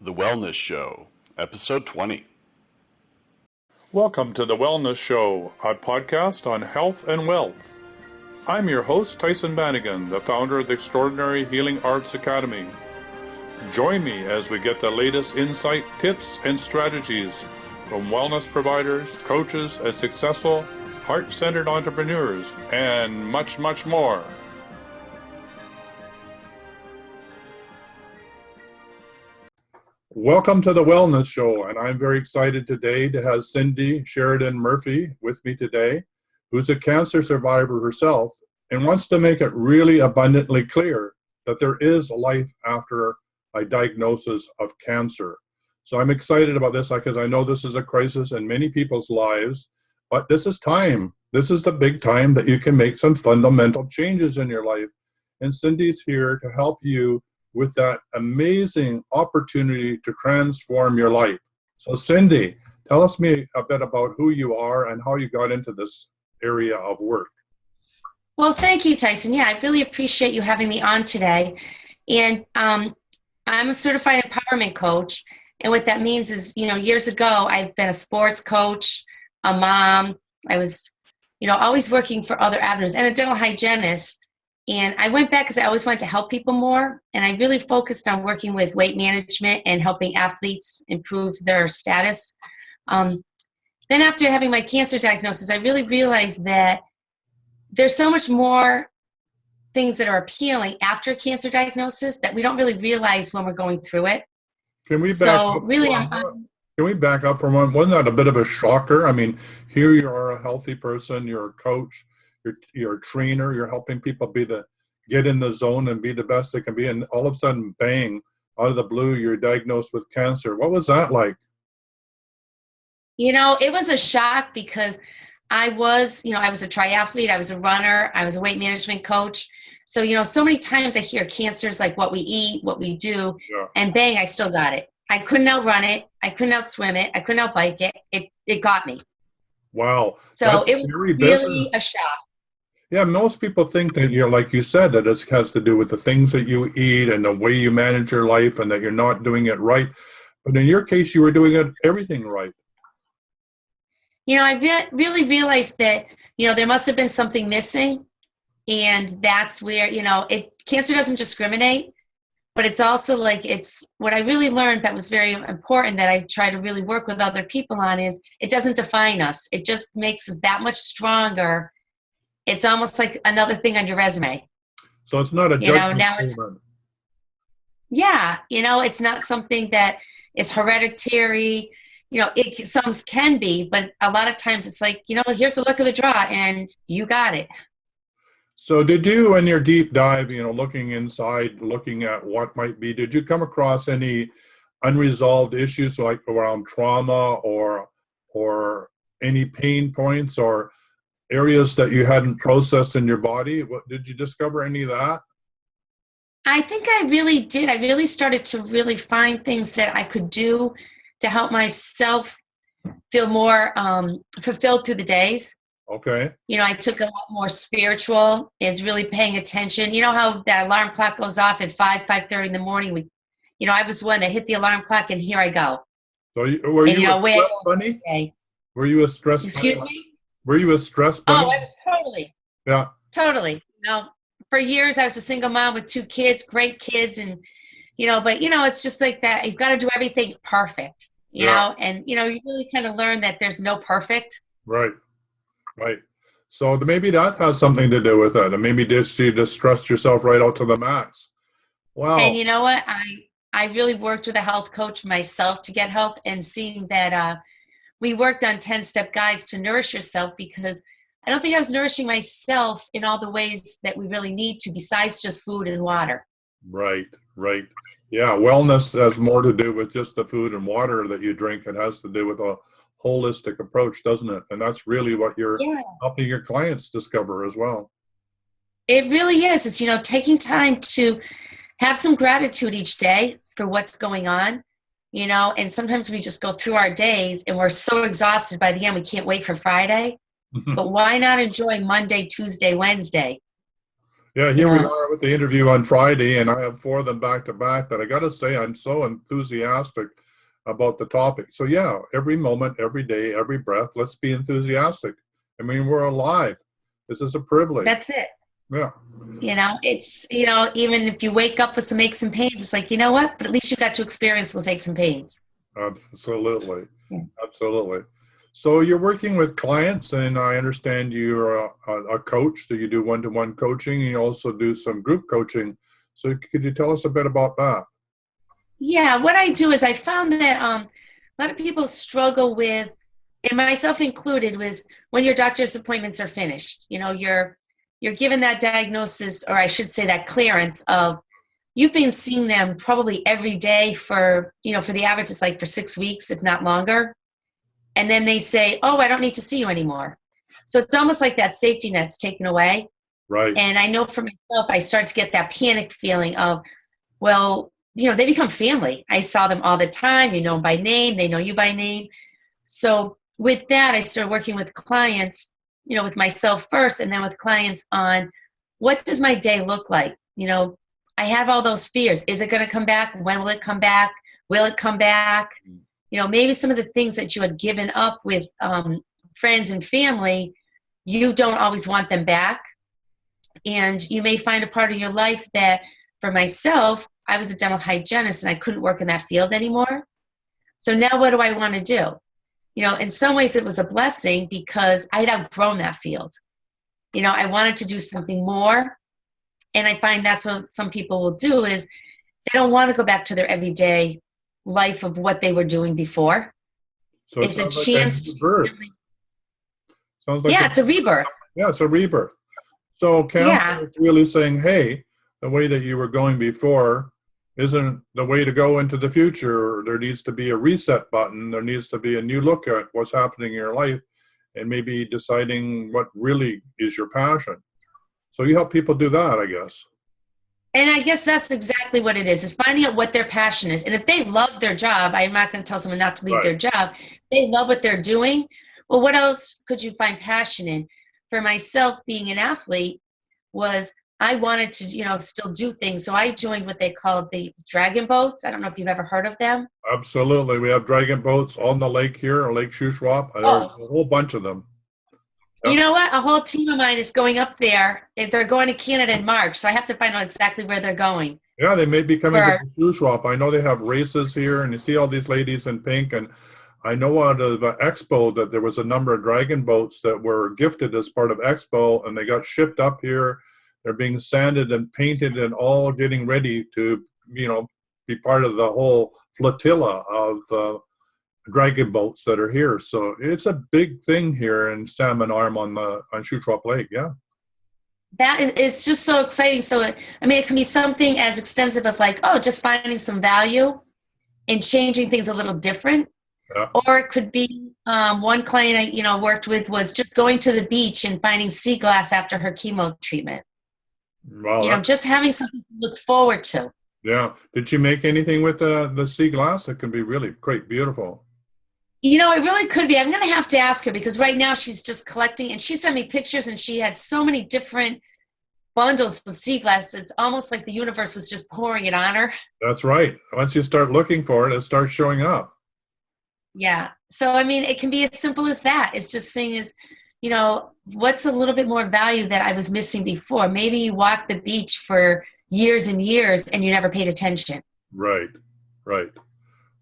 The Wellness Show, Episode 20. Welcome to The Wellness Show, a podcast on health and wealth. I'm your host, Tyson Bannigan, the founder of the Extraordinary Healing Arts Academy. Join me as we get the latest insight, tips, and strategies from wellness providers, coaches, and successful, heart-centered entrepreneurs, and much, much more. Welcome to the Wellness Show, and I'm very excited today to have Cindy Sheridan Murphy with me today, who's a cancer survivor herself and wants to make it really abundantly clear that there is life after a diagnosis of cancer. So I'm excited about this because I know this is a crisis in many people's lives, but this is time. This is the big time that you can make some fundamental changes in your life. And Cindy's here to help you with that amazing opportunity to transform your life. So Cindy, tell us a bit about who you are and how you got into this area of work. Well, thank you, Tyson. Yeah, I really appreciate you having me on today. And I'm a certified empowerment coach. And what that means is, years ago, I've been a sports coach, a mom. I was, always working for other avenues, and a dental hygienist. And I went back because I always wanted to help people more. And I really focused on working with weight management and helping athletes improve their status. Then after having my cancer diagnosis, I really realized that there's so much more things that are appealing after a cancer diagnosis that we don't really realize when we're going through it. Can we back up for one? Wasn't that a bit of a shocker? I mean, here you are, a healthy person, you're a coach, you're a trainer, you're helping people get in the zone and be the best they can be, and all of a sudden, bang, out of the blue, you're diagnosed with cancer. What was that like? It was a shock because I was a triathlete, I was a runner, I was a weight management coach. So, so many times I hear cancer is like what we eat, what we do, and bang, I still got it. I couldn't outrun it. I couldn't outswim it. I couldn't outbike it. It got me. Wow. So it was really a shock. Yeah, most people think that like you said, that it has to do with the things that you eat and the way you manage your life and that you're not doing it right. But in your case, you were doing everything right. I really realized that, there must have been something missing. And that's where, cancer doesn't discriminate, but it's also what I really learned that was very important that I try to really work with other people on is it doesn't define us. It just makes us that much stronger. It's almost like another thing on your resume. So it's not a judgment. It's not something that is hereditary. Some can be, but a lot of times it's like, here's the luck of the draw and you got it. So did you, in your deep dive, looking inside, looking at what might be, did you come across any unresolved issues like around trauma or any pain points or areas that you hadn't processed in your body? Did you discover any of that? I think I really did. I really started to really find things that I could do to help myself feel more fulfilled through the days. Okay. I took a lot more spiritual, is really paying attention. You know how that alarm clock goes off at 5:30 in the morning? I was one that hit the alarm clock and here I go. So were you a stress bunny? Were you a stress bunny? Excuse me? Were you a stress bunny? Oh, I was totally. Yeah. Totally. For years I was a single mom with 2 kids, great kids. And, but, it's just like that. You've got to do everything perfect, you know, and, you really kind of learn that there's no perfect. Right. So maybe that has something to do with it. And maybe you just stressed yourself right out to the max. Wow. And you know what? I really worked with a health coach myself to get help, and seeing that we worked on 10-step guides to nourish yourself, because I don't think I was nourishing myself in all the ways that we really need to, besides just food and water. Right. Yeah, wellness has more to do with just the food and water that you drink. It has to do with a holistic approach, doesn't it? And that's really what you're helping your clients discover as well. It really is. It's, taking time to have some gratitude each day for what's going on, and sometimes we just go through our days and we're so exhausted by the end, we can't wait for Friday. But why not enjoy Monday, Tuesday, Wednesday? Yeah, you here we know. are with the interview on Friday, and I have 4 of them back to back. But I got to say, I'm so enthusiastic about the topic. So yeah, every moment, every day, every breath, let's be enthusiastic. I mean, we're alive. This is a privilege. That's it. Yeah, It's, even if you wake up with some aches and pains, it's like, you know what? But at least you got to experience those aches and pains. absolutely, Yeah. absolutely. So you're working with clients, and I understand you're a coach. So you do one-to-one coaching. You also do some group coaching. So could you tell us a bit about that? Yeah, what I do is I found that a lot of people struggle with, and myself included, was when your doctor's appointments are finished. You're given that diagnosis, or I should say that clearance of you've been seeing them probably every day for the average it's like for 6 weeks, if not longer. And then they say, oh, I don't need to see you anymore. So it's almost like that safety net's taken away. Right. And I know for myself, I start to get that panic feeling of, well, they become family. I saw them all the time. You know them by name. They know you by name. So with that, I started working with clients, with myself first, and then with clients on what does my day look like? I have all those fears. Is it going to come back? When will it come back? Will it come back? Maybe some of the things that you had given up with friends and family, you don't always want them back. And you may find a part of your life that, for myself, I was a dental hygienist and I couldn't work in that field anymore. So now what do I want to do? In some ways it was a blessing because I'd outgrown that field. I wanted to do something more. And I find that's what some people will do is they don't want to go back to their everyday life of what they were doing before. So it It's a sounds like chance a rebirth. Sounds like it's a rebirth. Yeah, it's a rebirth. So cancer is really saying, hey, the way that you were going before isn't the way to go into the future. There needs to be a reset button. There needs to be a new look at what's happening in your life and maybe deciding what really is your passion. So you help people do that, I guess. And I guess that's exactly what it is finding out what their passion is. And if they love their job, I'm not going to tell someone not to leave their job. They love what they're doing. Well, what else could you find passion in? For myself, being an athlete was I wanted to, still do things. So I joined what they called the dragon boats. I don't know if you've ever heard of them. Absolutely. We have dragon boats on the lake here, or Lake Shuswap. There's a whole bunch of them. Yep. You know what? A whole team of mine is going up there. They're going to Canada in March, so I have to find out exactly where they're going. Yeah, they may be coming to Shuswap. I know they have races here, and you see all these ladies in pink. And I know out of Expo that there was a number of dragon boats that were gifted as part of Expo, and they got shipped up here. They're being sanded and painted and all getting ready to, be part of the whole flotilla of dragon boats that are here. So it's a big thing here in Salmon Arm on Shuswap Lake. Yeah. It's just so exciting. So, it can be something as extensive of like, just finding some value and changing things a little different. Yeah. Or it could be one client I, worked with was just going to the beach and finding sea glass after her chemo treatment. Wow, just having something to look forward to. Yeah. Did she make anything with the sea glass? It can be really quite beautiful. It really could be. I'm going to have to ask her because right now she's just collecting, and she sent me pictures and she had so many different bundles of sea glass. It's almost like the universe was just pouring it on her. That's right. Once you start looking for it, it starts showing up. Yeah. So, it can be as simple as that. It's just seeing what's a little bit more value that I was missing before. Maybe you walked the beach for years and years and you never paid attention. Right.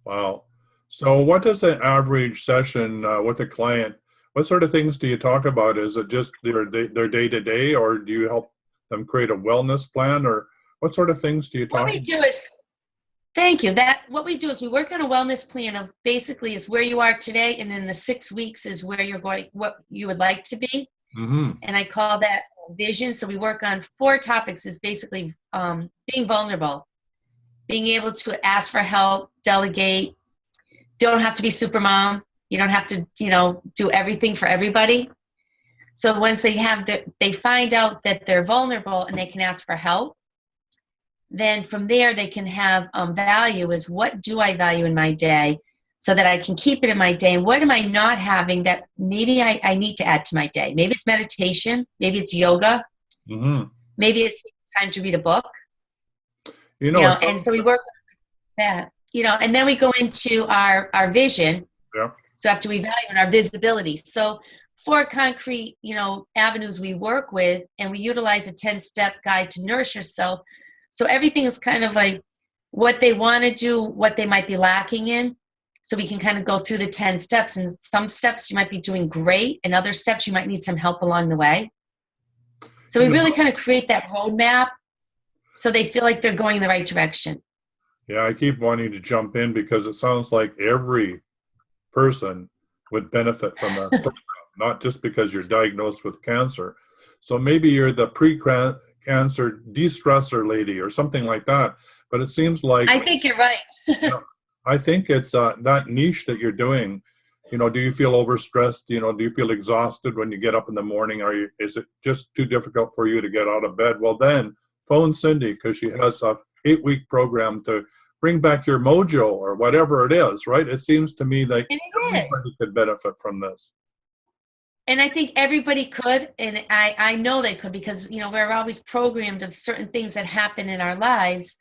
Wow. So what does an average session with a client, what sort of things do you talk about? Is it just their day-to-day, or do you help them create a wellness plan, or what sort of things do you talk about? What we do is, thank you. What we do is we work on a wellness plan of basically is where you are today, and in the 6 weeks is where you're going, what you would like to be. Mm-hmm. And I call that vision. So we work on 4 topics is basically being vulnerable, being able to ask for help, delegate. Don't have to be super mom. You don't have to, do everything for everybody. So once they find out that they're vulnerable and they can ask for help, then from there they can have value is what do I value in my day so that I can keep it in my day? And what am I not having that maybe I need to add to my day? Maybe it's meditation. Maybe it's yoga. Mm-hmm. maybe it's time to read a book. You know, And so we work on that, and then we go into our vision. yeah. So after we evaluate our visibility. So 4 concrete, avenues we work with, and we utilize a 10-step guide to nourish yourself. So everything is kind of like what they want to do, what they might be lacking in. So we can kind of go through the 10 steps, and some steps you might be doing great, and other steps you might need some help along the way. So we really kind of create that roadmap so they feel like they're going in the right direction. Yeah, I keep wanting to jump in because it sounds like every person would benefit from that program, not just because you're diagnosed with cancer. So maybe you're the pre-cancer de-stressor lady or something like that. But it seems like I think you're right. I think it's that niche that you're doing. Do you feel overstressed? Do you feel exhausted when you get up in the morning? Is it just too difficult for you to get out of bed? Well, then phone Cindy, because she has a 8-week program to bring back your mojo or whatever it is, right? It seems to me like everybody could benefit from this. And I think everybody could, and I know they could, because, we're always programmed of certain things that happen in our lives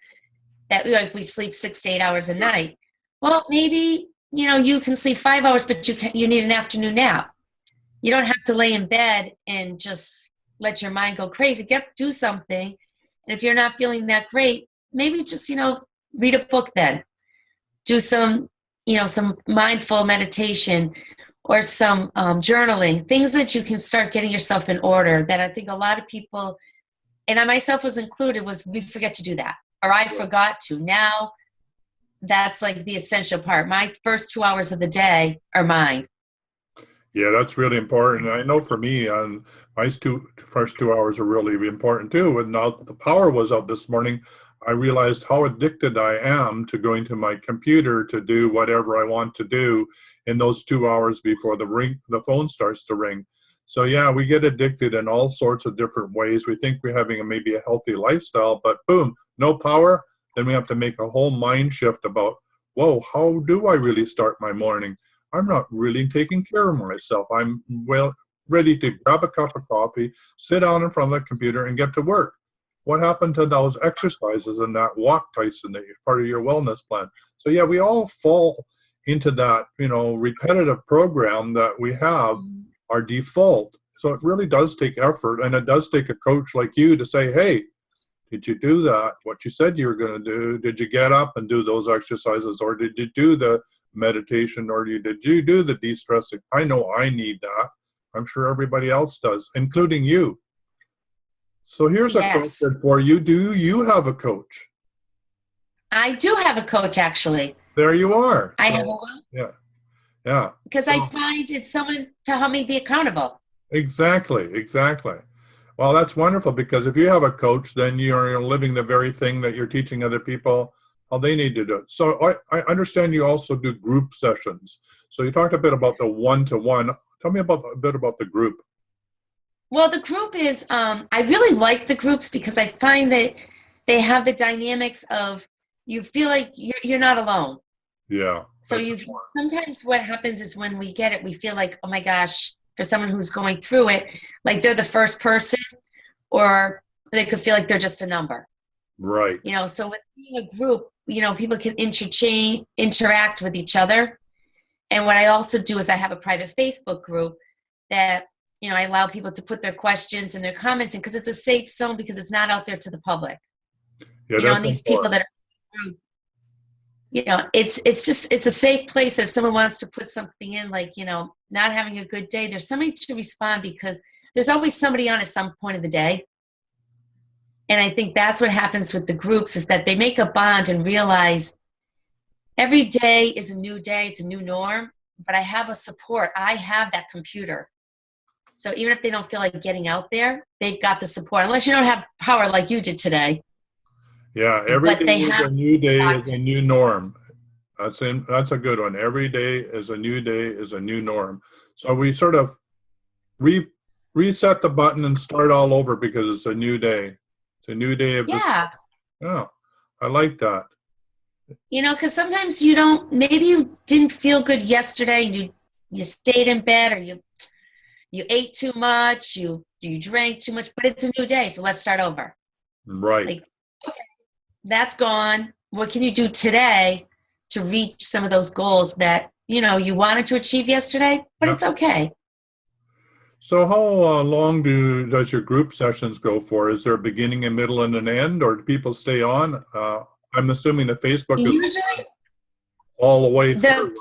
that we sleep 6 to 8 hours a night. Well, maybe, you can sleep 5 hours, but you need an afternoon nap. You don't have to lay in bed and just let your mind go crazy. Do something. And if you're not feeling that great, maybe just, read a book then. Do some mindful meditation or some journaling, things that you can start getting yourself in order, that I think a lot of people, and I myself was included, we forget to do that, or I forgot to. Now, that's like the essential part. My first 2 hours of the day are mine. Yeah, that's really important. I know for me, my first 2 hours are really important too. And now the power was out this morning, I realized how addicted I am to going to my computer to do whatever I want to do in those 2 hours before the phone starts to ring. So yeah, we get addicted in all sorts of different ways. We think we're having maybe a healthy lifestyle, but boom, no power. Then we have to make a whole mind shift about, whoa, how do I really start my morning? I'm not really taking care of myself. I'm ready to grab a cup of coffee, sit down in front of the computer and get to work. What happened to those exercises and that walk, Tyson, that you're part of your wellness plan? So yeah, we all fall into that, repetitive program that we have, our default. So it really does take effort, and it does take a coach like you to say, hey, did you do that? What you said you were going to do? Did you get up and do those exercises, or did you do the meditation, or did you do the de-stressing? I know I need that. I'm sure everybody else does, including you. So here's a question for you. Do you have a coach? I do have a coach, actually. There you are. I have a Yeah. Because I find it's someone to help me be accountable. Exactly. Well, that's wonderful, because if you have a coach, then you're living the very thing that you're teaching other people how they need to do it. So I understand you also do group sessions. So you talked a bit about the one-to-one. Tell me a bit about the group. Well, the group is, I really like the groups because I find that they have the dynamics of, you feel like you're not alone. Yeah. So sometimes what happens is when we get it, we feel like, oh my gosh, for someone who's going through it, like they're the first person, or they could feel like they're just a number. Right. So with being a group, people can interact with each other. And what I also do is I have a private Facebook group that, I allow people to put their questions and their comments in, because it's a safe zone, because it's not out there to the public. Yeah, and these people that are, it's a safe place that if someone wants to put something in, like, not having a good day, there's somebody to respond, because there's always somebody on at some point of the day. And I think that's what happens with the groups, is that they make a bond and realize every day is a new day. It's a new norm, but I have a support. I have that computer. So even if they don't feel like getting out there, they've got the support, unless you don't have power like you did today. Yeah, every day is a new day is a new norm. That's a good one. Every day is a new day is a new norm. So we sort of reset the button and start all over, because it's a new day. It's a new day of this. Yeah, I like that. Because sometimes maybe you didn't feel good yesterday, and you stayed in bed, or you ate too much, you drank too much, but it's a new day, so let's start over. Right. Like, okay, that's gone. What can you do today to reach some of those goals that, you wanted to achieve yesterday, but Yeah. it's okay. So how long does your group sessions go for? Is there a beginning, a middle, and an end, or do people stay on? I'm assuming the Facebook is Usually, all the way the through.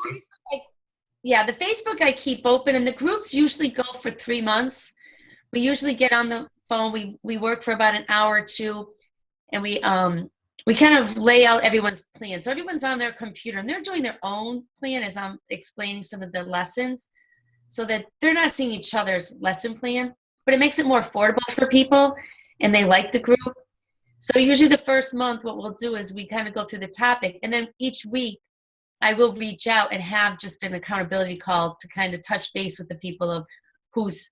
the Facebook I keep open, and the groups usually go for 3 months. We usually get on the phone. We work for about an hour or two, and we kind of lay out everyone's plan. So everyone's on their computer, and they're doing their own plan as I'm explaining some of the lessons, so that they're not seeing each other's lesson plan. But it makes it more affordable for people, and they like the group. So usually the first month, what we'll do is we kind of go through the topic, and then each week I will reach out and have just an accountability call to kind of touch base with the people of who's,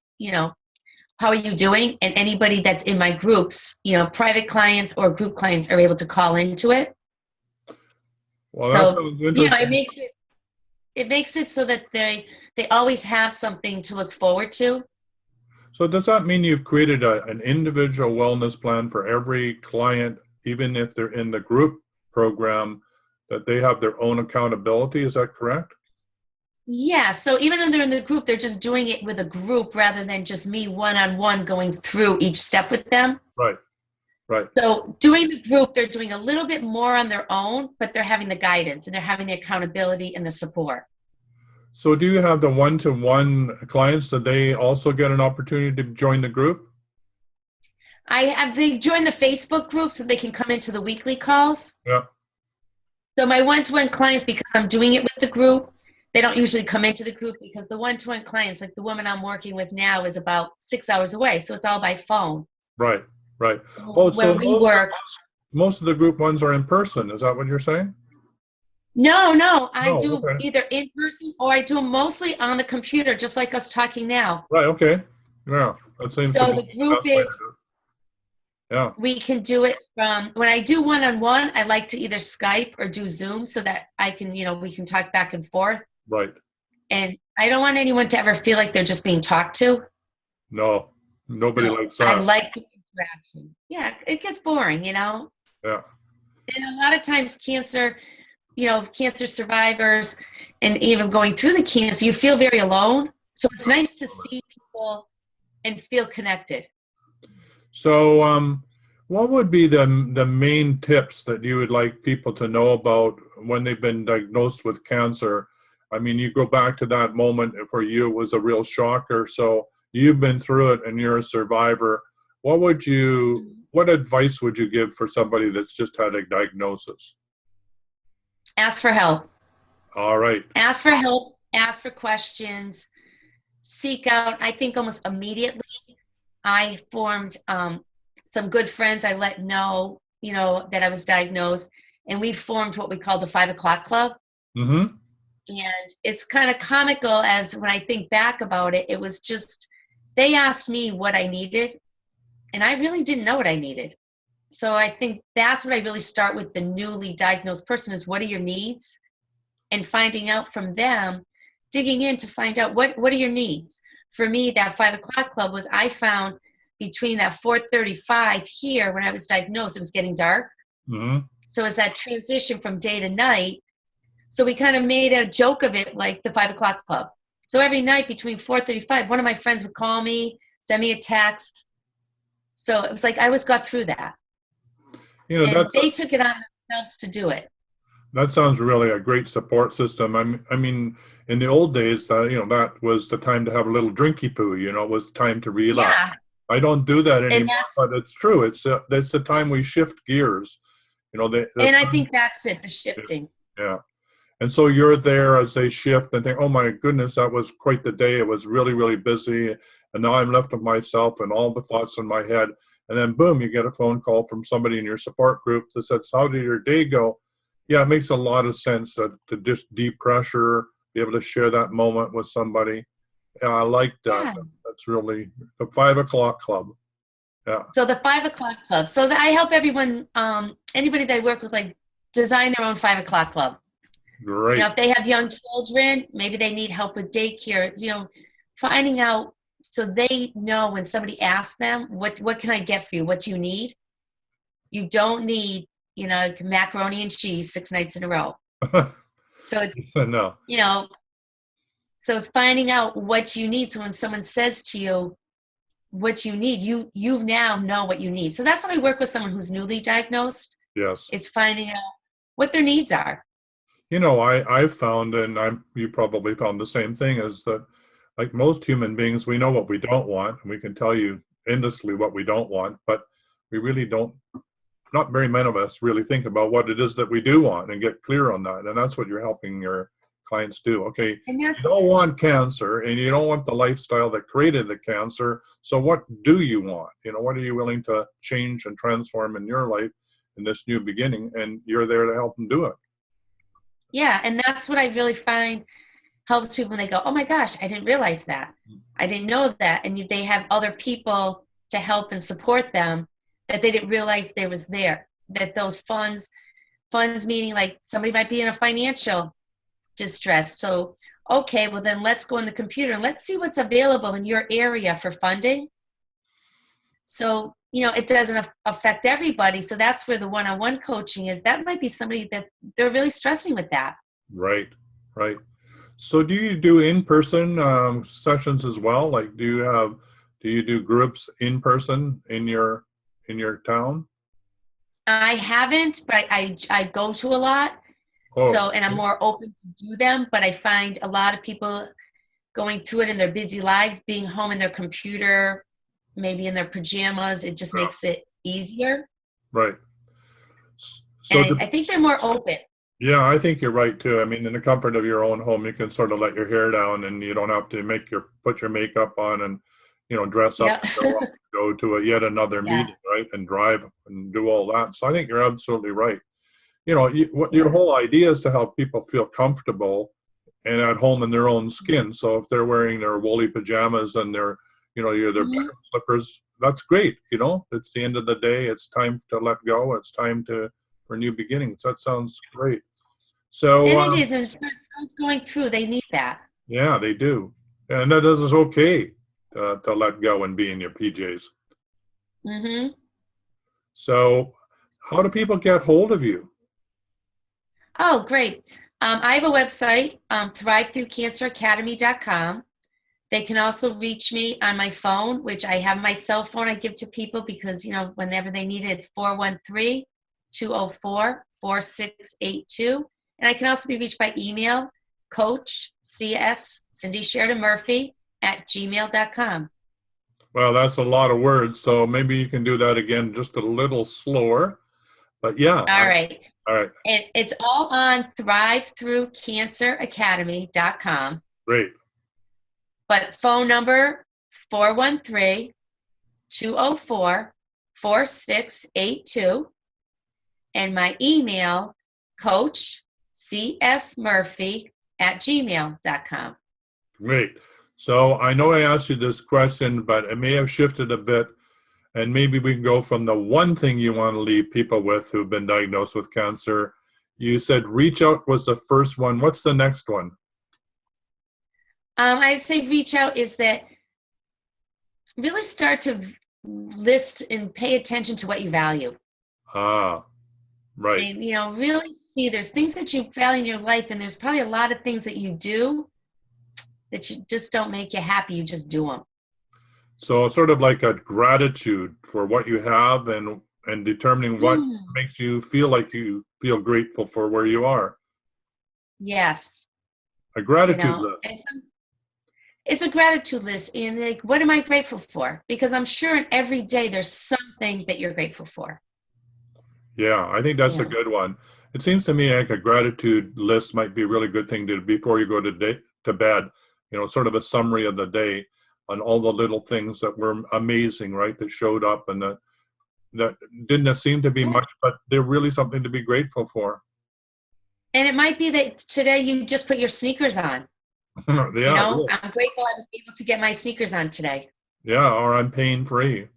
how are you doing? And anybody that's in my groups, private clients or group clients are able to call into it. Well, that So, sounds interesting. it makes it so that they always have something to look forward to. So does that mean you've created an individual wellness plan for every client, even if they're in the group program, that they have their own accountability? Is that correct? Yeah, so even though they're in the group, they're just doing it with a group rather than just me one-on-one going through each step with them. Right, right. So doing the group, they're doing a little bit more on their own, but they're having the guidance and they're having the accountability and the support. So do you have the one-to-one clients? Do they also get an opportunity to join the group? They join the Facebook group so they can come into the weekly calls. Yeah. So my one-to-one clients, because I'm doing it with the group, they don't usually come into the group because the one-to-one clients, like the woman I'm working with now, is about 6 hours away. So it's all by phone. Right, right. So So when we work, most of the group ones are in person. Is that what you're saying? no, I No, do okay. either in person or I do them mostly on the computer, just like us talking now. Right, okay. Yeah, that seems to So be the the group best way to is, do it. Yeah, we can do it from, when I do one-on-one, I like to either Skype or do Zoom so that I can, we can talk back and forth. right. And I don't want anyone to ever feel like they're just being talked to. No, nobody So likes I that. like the interaction. Yeah, it gets boring, Yeah, And a lot of times cancer survivors, and even going through the cancer, you feel very alone. So it's nice to see people and feel connected. so what would be the main tips that you would like people to know about when they've been diagnosed with cancer? I mean, you go back to that moment for you, it was a real shocker. So you've been through it and you're a survivor. What advice would you give for somebody that's just had a diagnosis? Ask for help. All right. Ask for help. Ask for questions. Seek out. I think almost immediately, I formed some good friends. I let know, that I was diagnosed, and we formed what we called the 5 o'clock club. Mm-hmm. And it's kind of comical as when I think back about it, it was just, they asked me what I needed, and I really didn't know what I needed. So I think that's what I really start with the newly diagnosed person is, what are your needs? And finding out from them, digging in to find out what are your needs. For me, that 5 o'clock club was, I found between that 4:35 here when I was diagnosed, it was getting dark. Mm-hmm. So it's that transition from day to night. So we kind of made a joke of it, like the 5 o'clock club. So every night between 4:35, one of my friends would call me, send me a text. So it was like I always got through that. And they took it on themselves to do it. That sounds really a great support system. I mean, in the old days, that was the time to have a little drinky poo. It was time to relax. Yeah. I don't do that anymore, but it's true. It's the time we shift gears. And I think that's it, the shifting. Yeah. And so you're there as they shift and think, oh my goodness, that was quite the day. It was really, really busy. And now I'm left with myself and all the thoughts in my head. And then boom, you get a phone call from somebody in your support group that says, how did your day go? Yeah, it makes a lot of sense to just depressure, be able to share that moment with somebody. Yeah, I like that. Yeah. That's really the 5 o'clock club. Yeah. So the 5 o'clock club. So I help everyone, anybody that I work with, like, design their own 5 o'clock club. Great. If they have young children, maybe they need help with daycare, finding out so they know when somebody asks them, what can I get for you? What do you need? You don't need, macaroni and cheese 6 nights in a row. So it's, No. So it's finding out what you need. So when someone says to you what you need, you now know what you need. So that's how I work with someone who's newly diagnosed, Yes. is finding out what their needs are. I've found, and you probably found the same thing, is that like most human beings, we know what we don't want, and we can tell you endlessly what we don't want, but we really don't, not very many of us really think about what it is that we do want and get clear on that. And that's what you're helping your clients do. Okay, you don't want cancer and you don't want the lifestyle that created the cancer. So what do you want? What are you willing to change and transform in your life in this new beginning? And you're there to help them do it. Yeah, and that's what I really find helps people when they go, oh my gosh, I didn't realize that. I didn't know that. And they have other people to help and support them that they didn't realize there was there. That those funds meaning like somebody might be in a financial distress. So, okay, well then let's go in the computer and let's see what's available in your area for funding. So, it doesn't affect everybody. So that's where the one-on-one coaching is. That might be somebody that they're really stressing with that. Right. So do you do in-person sessions as well? Like, do you do groups in person in your town? I haven't, but I go to a lot. So, and I'm more open to do them, but I find a lot of people going through it in their busy lives, being home in their computer, maybe in their pajamas, it just makes it easier. Right. So I think they're more open. Yeah, I think you're right too. I mean, in the comfort of your own home, you can sort of let your hair down and you don't have to put your makeup on and, dress up and go to yet another meeting, right? And drive and do all that. So I think you're absolutely right. Your whole idea is to help people feel comfortable and at home in their own skin. So if they're wearing their woolly pajamas and their bedroom slippers, that's great. It's the end of the day. It's time to let go. It's time for new beginnings. That sounds great. So and it is, and those going through, they need that. Yeah, they do, and that is okay to let go and be in your PJs. Mm-hmm. So, how do people get hold of you? Oh, great. I have a website, thrivethroughcanceracademy.com. They can also reach me on my phone, which I have my cell phone I give to people because, whenever they need it, it's 413-204-4682. And I can also be reached by email, Coach CS Cindy Sheridan Murphy @gmail.com. Well, that's a lot of words, so maybe you can do that again just a little slower. But yeah. All right. And it's all on thrivethroughcanceracademy.com. Great. But phone number 413-204-4682. And my email, Coach CSMurphy @gmail.com. Great. So I know I asked you this question, but it may have shifted a bit. And maybe we can go from the one thing you want to leave people with who've been diagnosed with cancer. You said reach out was the first one. What's the next one? I'd say reach out is that really start to list and pay attention to what you value. Ah, right. And, really see there's things that you value in your life, and there's probably a lot of things that you do that you just don't make you happy. You just do them. So it's sort of like a gratitude for what you have and determining what makes you feel like you feel grateful for where you are. Yes. A gratitude list. It's a gratitude list. And like, what am I grateful for? Because I'm sure in every day there's something that you're grateful for. Yeah, I think that's a good one. It seems to me like a gratitude list might be a really good thing to do before you go to bed. Sort of a summary of the day on all the little things that were amazing, right? That showed up and that didn't seem to be much, but they're really something to be grateful for. And it might be that today you just put your sneakers on. Really. I'm grateful I was able to get my sneakers on today. Yeah, or I'm pain free.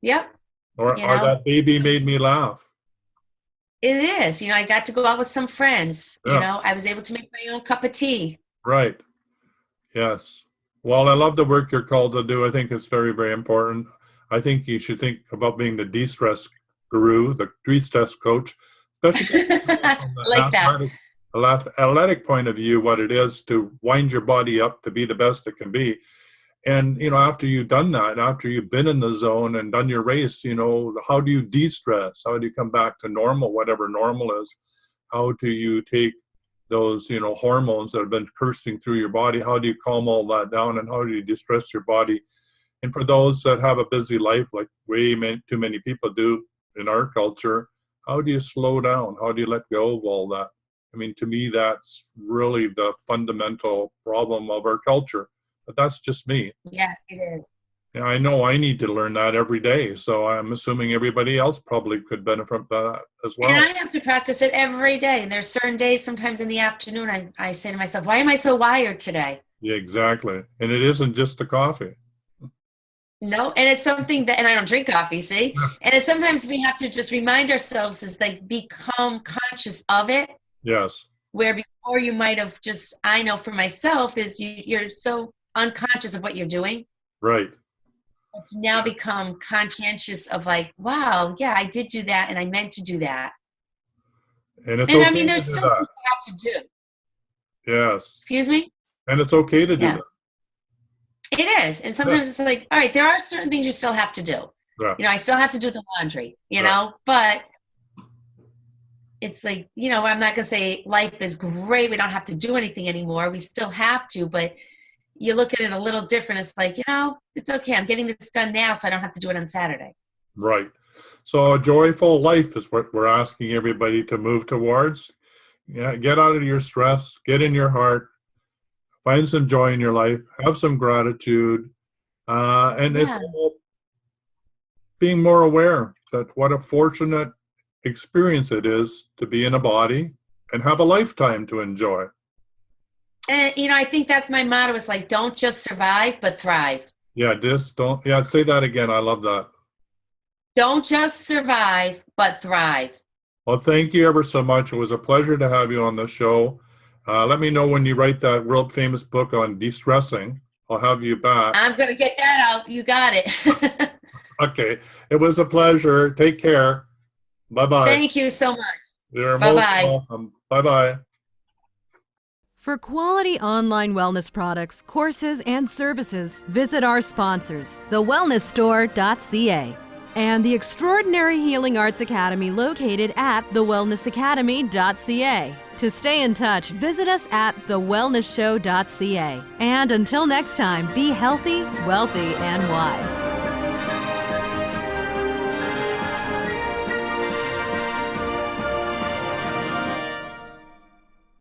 Yep. Or that baby made me laugh. It is. I got to go out with some friends. I was able to make my own cup of tea. Right. Yes. Well, I love the work you're called to do. I think it's very, very important. I think you should think about being the de-stress guru, the de-stress coach, especially from the Like that. athletic point of view, what it is to wind your body up to be the best it can be. And, after you've done that, after you've been in the zone and done your race, how do you de-stress? How do you come back to normal, whatever normal is? How do you take those, hormones that have been coursing through your body? How do you calm all that down, and how do you de-stress your body? And for those that have a busy life, like too many people do in our culture, how do you slow down? How do you let go of all that? I mean, to me, that's really the fundamental problem of our culture. But that's just me. Yeah, it is. Yeah, I know I need to learn that every day. So I'm assuming everybody else probably could benefit from that as well. And I have to practice it every day. There's certain days, sometimes in the afternoon, I say to myself, why am I so wired today? Yeah, exactly. And it isn't just the coffee. No, and it's something that, and I don't drink coffee, see? And it's sometimes we have to just remind ourselves is like become conscious of it. Yes. Where before you might have just, I know for myself, is you're so unconscious of what you're doing. Right. It's now become conscientious of like, wow, yeah, I did do that, and I meant to do that. And it's okay I mean, there's to do still that. things you have to do. Yes. Excuse me? And it's okay to do Yeah. that. It is. And sometimes it's like, all right, there are certain things you still have to do. Yeah. I still have to do the laundry, Right. but it's like, I'm not going to say life is great. We don't have to do anything anymore. We still have to, but you look at it a little different. It's like, it's okay. I'm getting this done now, so I don't have to do it on Saturday. Right. So a joyful life is what we're asking everybody to move towards. Yeah, get out of your stress, get in your heart, find some joy in your life, have some gratitude, and it's all being more aware that what a fortunate experience it is to be in a body and have a lifetime to enjoy. And, I think that's my motto is like, don't just survive, but thrive. Yeah, say that again. I love that. Don't just survive, but thrive. Well, thank you ever so much. It was a pleasure to have you on the show. Let me know when you write that world famous book on de-stressing. I'll have you back. I'm going to get that out. You got it. Okay. It was a pleasure. Take care. Bye-bye. Thank you so much. You're most Bye-bye. welcome. Bye-bye. For quality online wellness products, courses, and services, visit our sponsors, thewellnessstore.ca and the Extraordinary Healing Arts Academy located at thewellnessacademy.ca. To stay in touch, visit us at thewellnessshow.ca. And until next time, be healthy, wealthy, and wise.